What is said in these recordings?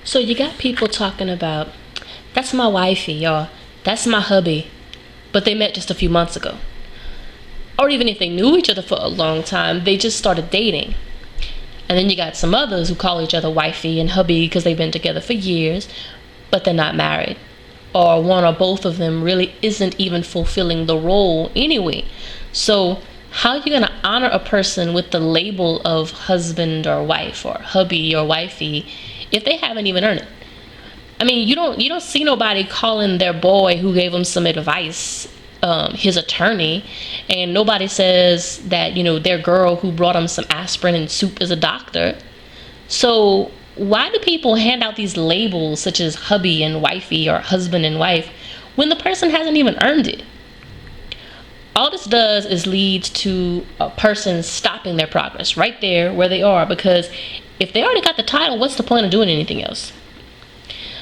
So you got people talking about, that's my wifey, or that's my hubby, but they met just a few months ago. Or even if they knew each other for a long time, they just started dating. And then you got some others who call each other wifey and hubby because they've been together for years, but they're not married. Or one or both of them really isn't even fulfilling the role anyway. So how are you going to honor a person with the label of husband or wife or hubby or wifey if they haven't even earned it? I mean, you don't see nobody calling their boy who gave them some advice his attorney, and nobody says that their girl who brought them some aspirin and soup is a doctor. So why do people hand out these labels such as hubby and wifey or husband and wife when the person hasn't even earned it? All this does is lead to a person stopping their progress right there where they are, because if they already got the title, what's the point of doing anything else?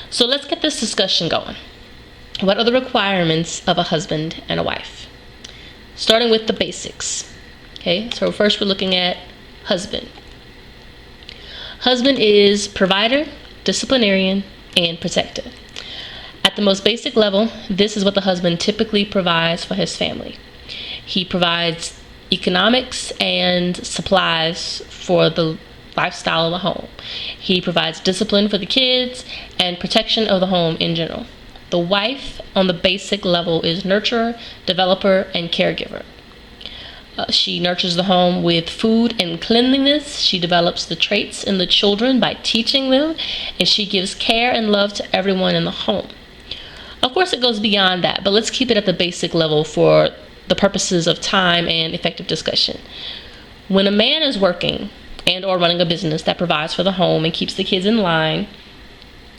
So let's get this discussion going. What are the requirements of a husband and a wife? Starting with the basics. Okay, so first we're looking at husband. Husband is provider, disciplinarian, and protector. At the most basic level, this is what the husband typically provides for his family. He provides economics and supplies for the lifestyle of the home. He provides discipline for the kids and protection of the home in general. The wife, on the basic level, is nurturer, developer, and caregiver. She nurtures the home with food and cleanliness. She develops the traits in the children by teaching them, and she gives care and love to everyone in the home. Of course, it goes beyond that, but let's keep it at the basic level for the purposes of time and effective discussion. When a man is working and or running a business that provides for the home and keeps the kids in line,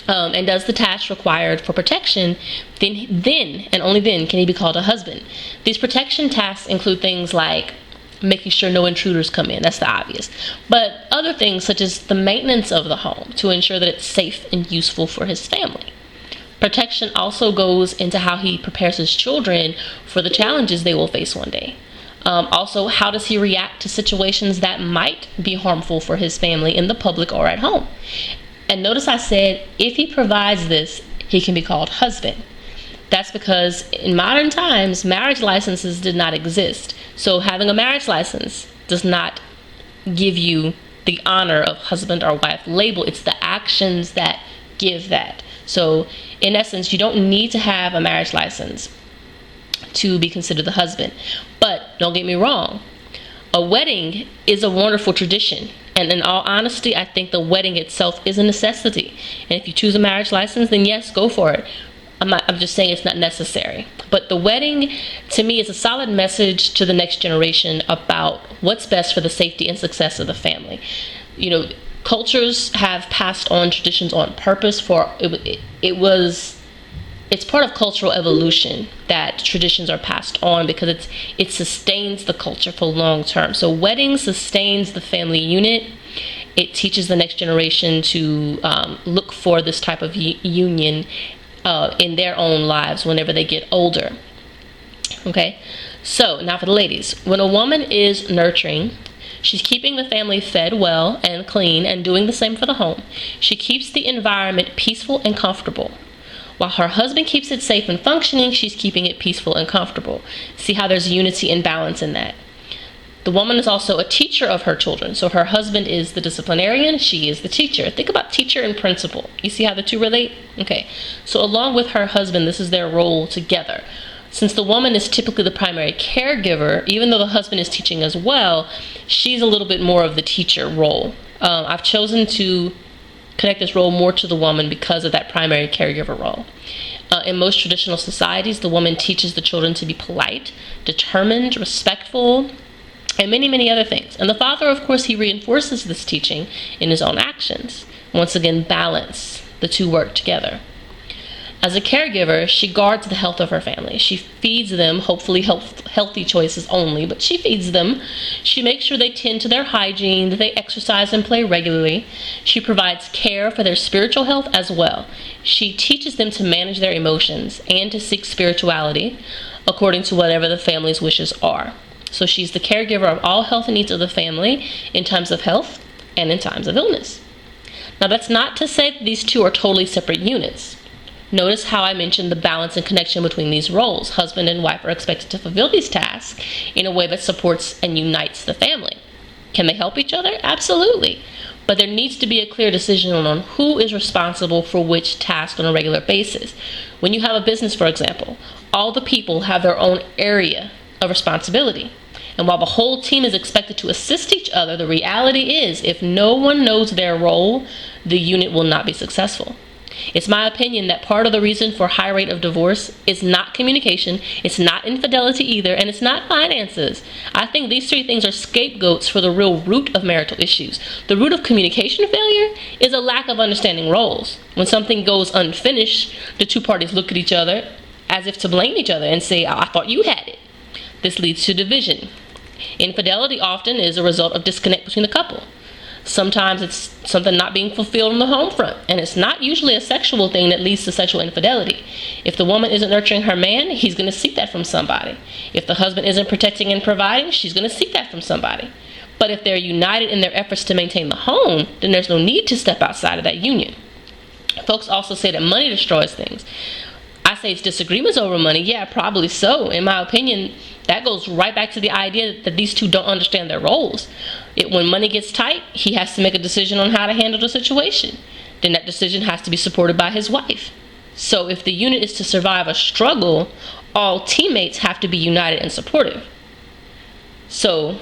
and does the tasks required for protection, then and only then can he be called a husband. These protection tasks include things like making sure no intruders come in. That's the obvious. But other things such as the maintenance of the home to ensure that it's safe and useful for his family. Protection also goes into how he prepares his children for the challenges they will face one day. Also, how does he react to situations that might be harmful for his family in the public or at home? And notice I said, if he provides this, he can be called husband. That's because in modern times, marriage licenses did not exist. So having a marriage license does not give you the honor of husband or wife label. It's the actions that give that. So in essence, you don't need to have a marriage license to be considered the husband. But don't get me wrong, a wedding is a wonderful tradition. And in all honesty, I think the wedding itself is a necessity. And if you choose a marriage license, then yes, go for it. I'm just saying it's not necessary. But the wedding, to me, is a solid message to the next generation about what's best for the safety and success of the family. Cultures have passed on traditions on purpose it's part of cultural evolution that traditions are passed on because it sustains the culture for long term. So wedding sustains the family unit. It teaches the next generation to look for this type of union in their own lives whenever they get older. Okay, so now for the ladies. When a woman is nurturing, she's keeping the family fed well and clean and doing the same for the home. She keeps the environment peaceful and comfortable. While her husband keeps it safe and functioning, she's keeping it peaceful and comfortable. See how there's unity and balance in that. The woman is also a teacher of her children. So her husband is the disciplinarian, she is the teacher. Think about teacher and principal. You see how the two relate? Okay. So along with her husband, this is their role together. Since the woman is typically the primary caregiver, even though the husband is teaching as well, she's a little bit more of the teacher role. I've chosen to connect this role more to the woman because of that primary caregiver role. In most traditional societies, the woman teaches the children to be polite, determined, respectful, and many, many other things. And the father, of course, he reinforces this teaching in his own actions. Once again, balance. The two work together. As a caregiver, she guards the health of her family. She feeds them, hopefully healthy choices only, but she feeds them. She makes sure they tend to their hygiene, that they exercise and play regularly. She provides care for their spiritual health as well. She teaches them to manage their emotions and to seek spirituality according to whatever the family's wishes are. So she's the caregiver of all health needs of the family in times of health and in times of illness. Now, that's not to say that these two are totally separate units. Notice how I mentioned the balance and connection between these roles. Husband and wife are expected to fulfill these tasks in a way that supports and unites the family. Can they help each other? Absolutely. But there needs to be a clear decision on who is responsible for which task on a regular basis. When you have a business, for example, all the people have their own area of responsibility. And while the whole team is expected to assist each other, the reality is if no one knows their role, the unit will not be successful. It's my opinion that part of the reason for high rate of divorce is not communication, it's not infidelity either, and it's not finances. I think these three things are scapegoats for the real root of marital issues. The root of communication failure is a lack of understanding roles. When something goes unfinished, the two parties look at each other as if to blame each other and say, I thought you had it. This leads to division. Infidelity often is a result of disconnect between the couple. Sometimes it's something not being fulfilled on the home front, and it's not usually a sexual thing that leads to sexual infidelity. If the woman isn't nurturing her man, he's going to seek that from somebody. If the husband isn't protecting and providing, she's going to seek that from somebody. But if they're united in their efforts to maintain the home, then there's no need to step outside of that union. Folks also say that money destroys things. I say it's disagreements over money. Yeah, probably so. In my opinion, that goes right back to the idea that these two don't understand their roles. When money gets tight, he has to make a decision on how to handle the situation. Then that decision has to be supported by his wife. So if the unit is to survive a struggle, all teammates have to be united and supportive. So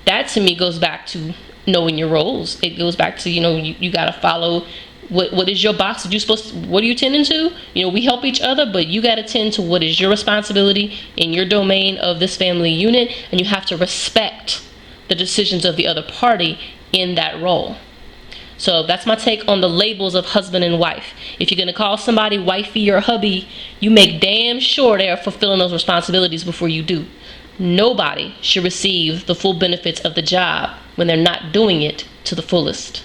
that to me goes back to knowing your roles. It goes back to, you got to follow what is your box that what are you tending to? We help each other, but you got to tend to what is your responsibility in your domain of this family unit, and you have to respect the decisions of the other party in that role. So that's my take on the labels of husband and wife. If you're going to call somebody wifey or hubby, you make damn sure they are fulfilling those responsibilities before you do. Nobody should receive the full benefits of the job when they're not doing it to the fullest.